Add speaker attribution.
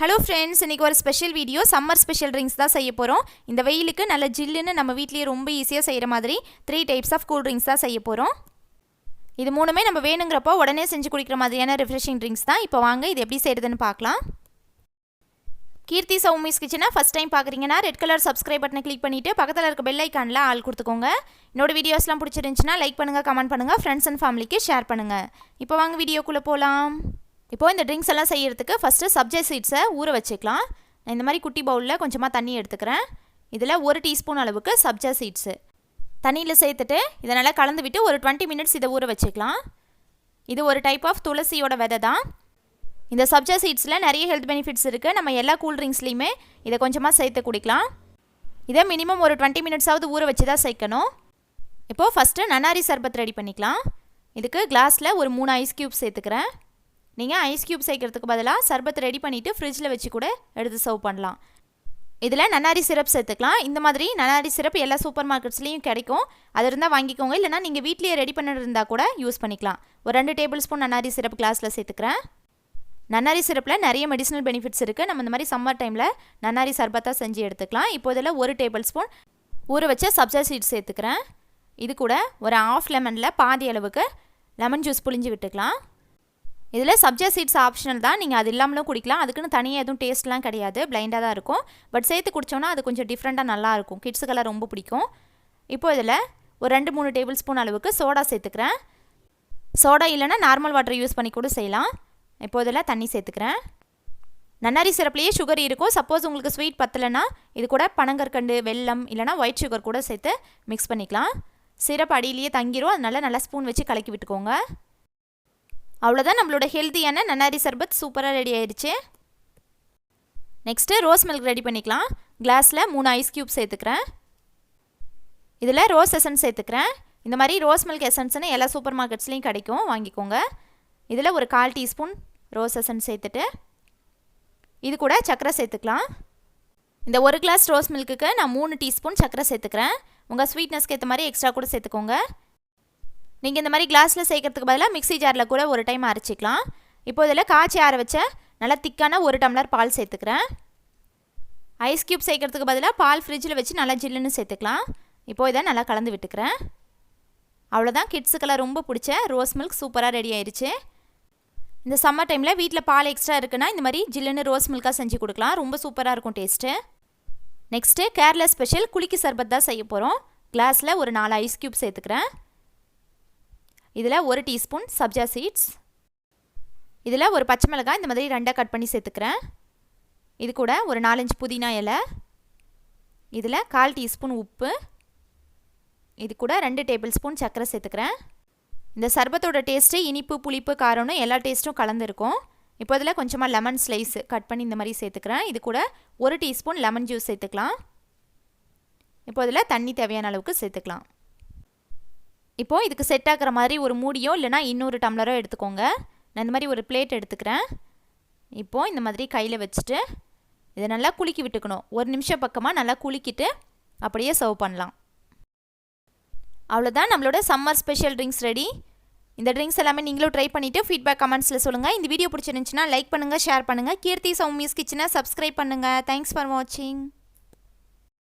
Speaker 1: Hello friends, இன்றைக்கி ஒரு special video summer special drinks தான் செய்ய போகிறோம். இந்த வெயிலுக்கு நல்ல ஜில்லுன்னு நம்ம வீட்லேயே ரொம்ப ஈஸியாக செய்கிற மாதிரி 3 டைப்ஸ் ஆஃப் கூல் ட்ரிங்க்ஸ் தான் செய்ய போகிறோம். இது மூணுமே நம்ம வேணுங்கிறப்போ உடனே செஞ்சு குடிக்கிற மாதிரியான ரிஃப்ரெஷிங் ட்ரிங்க்ஸ் தான். இப்போ வாங்க இது எப்படி செய்கிறதுன்னு பார்க்கலாம். கீர்த்தி சௌமிஸ் கிச்சனை ஃபஸ்ட் டைம் பார்க்குறீங்கன்னா ரெட் கலர் சப்ஸ்கிரைப் பட்டனை கிளிக் பண்ணிவிட்டு பக்கத்தில் இருக்க பெல் ஐக்கானில் ஆல் கொடுத்துக்கோங்க. என்னோட வீடியோஸ்லாம் பிடிச்சிருந்துச்சுன்னா லைக் பண்ணுங்கள், கமெண்ட் பண்ணுங்கள், ஃப்ரெண்ட்ஸ் அண்ட் ஃபேமிலிக்கு ஷேர் பண்ணுங்கள். இப்போ வாங்க வீடியோக்குள்ளே போகலாம். இப்போது இந்த ட்ரிங்க்ஸ் எல்லாம் செய்கிறதுக்கு ஃபஸ்ட்டு சப்ஜா சீட்ஸை ஊற வச்சுக்கலாம். நான் இந்த மாதிரி குட்டி பவுலில் கொஞ்சமாக தண்ணி எடுத்துக்கிறேன். இதில் 1 டீஸ்பூன் அளவுக்கு சப்ஜா சீட்ஸு தண்ணியில் சேர்த்துட்டு இதை நல்லா கலந்து விட்டு ஒரு 20 மினிட்ஸ் இதை ஊற வச்சுக்கலாம். இது ஒரு டைப் ஆஃப் துளசியோட விதை தான். இந்த சப்ஜா சீட்ஸில் நிறைய ஹெல்த் பெனிஃபிட்ஸ் இருக்குது. நம்ம எல்லா கூல் ட்ரிங்க்ஸ்லேயுமே இதை கொஞ்சமாக சேர்த்து குடிக்கலாம். இதை மினிமம் ஒரு 20 மினிட்ஸாவது ஊற வச்சு தான் சேர்க்கணும். இப்போது ஃபஸ்ட்டு நன்னாரி சர்பத் ரெடி பண்ணிக்கலாம். இதுக்கு கிளாஸில் ஒரு 3 ஐஸ் க்யூப் சேர்த்துக்கிறேன். நீங்கள் ஐஸ் க்யூப் சேர்க்கறதுக்கு பதிலாக சர்பத் ரெடி பண்ணிவிட்டு ஃப்ரிட்ஜில் வச்சு கூட எடுத்து சர்வ் பண்ணலாம். இதில் நன்னாரி சிரப் சேர்த்துக்கலாம். இந்த மாதிரி நன்னாரி சிரப் எல்லா சூப்பர் மார்க்கெட்ஸ்லேயும் கிடைக்கும். அது இருந்தால் வாங்கிக்கோங்க. இல்லைனா நீங்கள் வீட்லேயே ரெடி பண்ணி இருந்தால் கூட யூஸ் பண்ணிக்கலாம். ஒரு 2 டேபிள் ஸ்பூன் நன்னாரி சிரப் கிளாஸில் சேர்த்துக்கிறேன். நன்னாரி சிரப்பில் நிறைய மெடிசனல் பெனிஃபிட்ஸ் இருக்குது. நம்ம இந்த மாதிரி சம்மர் டைமில் நன்னாரி சர்பத்தாக செஞ்சு எடுத்துக்கலாம். இப்போ இதில் 1 டேபிள் ஸ்பூன் ஊற வச்ச சப்ஜா சீட்ஸ் சேர்த்துக்கிறேன். இது கூட ஒரு 1/2 லெமனில் பாதி அளவுக்கு லெமன் ஜூஸ் புழிஞ்சு விட்டுக்கலாம். இதில் சப்ஜா சீட்ஸ் ஆப்ஷனல் தான். நீங்கள் அது இல்லாமலும் குடிக்கலாம். அதுக்குன்னு தனியாக எதுவும் டேஸ்ட்லாம் கிடையாது, பிளைண்டாக தான் இருக்கும். பட் சேர்த்து குடித்தோன்னா அது கொஞ்சம் டிஃப்ரெண்ட்டாக நல்லாயிருக்கும். கிட்ஸுக்கெல்லாம் ரொம்ப பிடிக்கும். இப்போ இதில் ஒரு 2-3 டேபிள் ஸ்பூன் அளவுக்கு சோடா சேர்த்துக்கிறேன். சோடா இல்லைனா நார்மல் வாட்டர் யூஸ் பண்ணி கூட செய்யலாம். இப்போ இதில் தண்ணி சேர்த்துக்கிறேன். நன்னாரி சிரப்லேயே சுகர் இருக்கும். சப்போஸ் உங்களுக்கு ஸ்வீட் பத்தலைன்னா இது கூட பனங்கற்கண்டு, வெல்லம் இல்லைனா ஒயிட் சுகர் கூட சேர்த்து மிக்ஸ் பண்ணிக்கலாம். சிரப் அடியிலேயே தங்கிரும். அதனால நல்லா ஸ்பூன் வச்சு கலக்கி விட்டுக்கோங்க. அவ்வளோதான், நம்மளோட ஹெல்த்தியான நன்னாரி சர்பத் சூப்பராக ரெடி ஆயிடுச்சு. நெக்ஸ்ட்டு ரோஸ் மில்க் ரெடி பண்ணிக்கலாம். கிளாஸில் 3 ஐஸ் க்யூப் சேர்த்துக்கிறேன். இதில் ரோஸ் எசன்ஸ் சேர்த்துக்கிறேன். இந்த மாதிரி ரோஸ் மில்க் எசன்ஸ்னு எல்லா சூப்பர் மார்க்கெட்ஸ்லேயும் கிடைக்கும், வாங்கிக்கோங்க. இதில் ஒரு 1/4 டீஸ்பூன் ரோஸ் எசன்ஸ் சேர்த்துட்டு இது கூட சர்க்கரை சேர்த்துக்கலாம். இந்த 1 கிளாஸ் ரோஸ் மில்க்குக்கு நான் 3 டீஸ்பூன் சர்க்கரை சேர்த்துக்கிறேன். உங்கள் ஸ்வீட்னஸ்க்கு ஏற்ற மாதிரி எக்ஸ்ட்ரா கூட சேர்த்துக்கோங்க. நீங்கள் இந்த மாதிரி கிளாஸில் சேர்க்கறதுக்கு பதிலாக மிக்ஸி ஜாரில் கூட ஒரு டைம் அரைச்சிக்கலாம். இப்போ இதில் காய்ச்சி ஆற வச்ச நல்லா திக்கான 1 டம்ளர் பால் சேர்த்துக்கிறேன். ஐஸ் க்யூப் சேர்க்கறதுக்கு பதிலாக பால் ஃப்ரிட்ஜில் வச்சு நல்லா ஜில்லுன்னு சேர்த்துக்கலாம். இப்போது இதை நல்லா கலந்து விட்டுக்கிறேன். அவ்வளோதான், கிட்ஸுக்கெல்லாம் ரொம்ப பிடிச்ச ரோஸ் மில்க் சூப்பராக ரெடி ஆயிடுச்சு. இந்த சம்மர் டைமில் வீட்டில் பால் எக்ஸ்ட்ரா இருக்குன்னா இந்த மாதிரி ஜில்லுன்னு ரோஸ் மில்காக செஞ்சு கொடுக்கலாம். ரொம்ப சூப்பராக இருக்கும் டேஸ்ட்டு. நெக்ஸ்ட்டு கேரளா ஸ்பெஷல் குலுக்கி சர்பத் தான் செய்ய போகிறோம். கிளாஸில் ஒரு 4 ஐஸ் க்யூப் சேர்த்துக்கிறேன். இதில் 1 டீஸ்பூன் சப்ஜா சீட்ஸ், இதில் ஒரு பச்சை மிளகாய் இந்த மாதிரி 2 கட் பண்ணி சேர்த்துக்கிறேன். இது கூட ஒரு 4-5 புதினா இலை, இதில் 1/4 டீஸ்பூன் உப்பு, இது கூட 2 டேபிள் ஸ்பூன் சர்க்கரை சேர்த்துக்கிறேன். இந்த சர்பத்தோட டேஸ்ட்டு இனிப்பு, புளிப்பு, காரம்னு எல்லா டேஸ்ட்டும் கலந்துருக்கும். இப்போ இதில் கொஞ்சமாக லெமன் ஸ்லைஸ் கட் பண்ணி இந்த மாதிரி சேர்த்துக்கிறேன். இது கூட 1 டீஸ்பூன் லெமன் ஜூஸ் சேர்த்துக்கலாம். இப்போ இதில் தண்ணி தேவையான அளவுக்கு சேர்த்துக்கலாம். இப்போது இதுக்கு செட் ஆகிற மாதிரி ஒரு மூடியோ இல்லைனா இன்னொரு டம்ளரோ எடுத்துக்கோங்க. நான் இந்த மாதிரி ஒரு பிளேட் எடுத்துக்கிறேன். இப்போது இந்த மாதிரி கையில் வச்சுட்டு இதை நல்லா குலுக்கி விட்டுக்கணும். 1 நிமிஷம் பக்கமாக நல்லா குலுக்கிட்டு அப்படியே சர்வ் பண்ணலாம். அவ்வளோதான், நம்மளோட சம்மர் ஸ்பெஷல் ட்ரிங்க்ஸ் ரெடி. இந்த ட்ரிங்க்ஸ் எல்லாமே நீங்களும் ட்ரை பண்ணிவிட்டு ஃபீட்பேக் கமெண்ட்ஸில் சொல்லுங்கள். இந்த வீடியோ பிடிச்சிருந்துச்சுன்னா லைக் பண்ணுங்கள், ஷேர் பண்ணுங்கள். கீர்த்தி சௌமிஸ் கிச்சனை சப்ஸ்கிரைப் பண்ணுங்கள். தேங்க்ஸ் ஃபார் வாட்சிங்.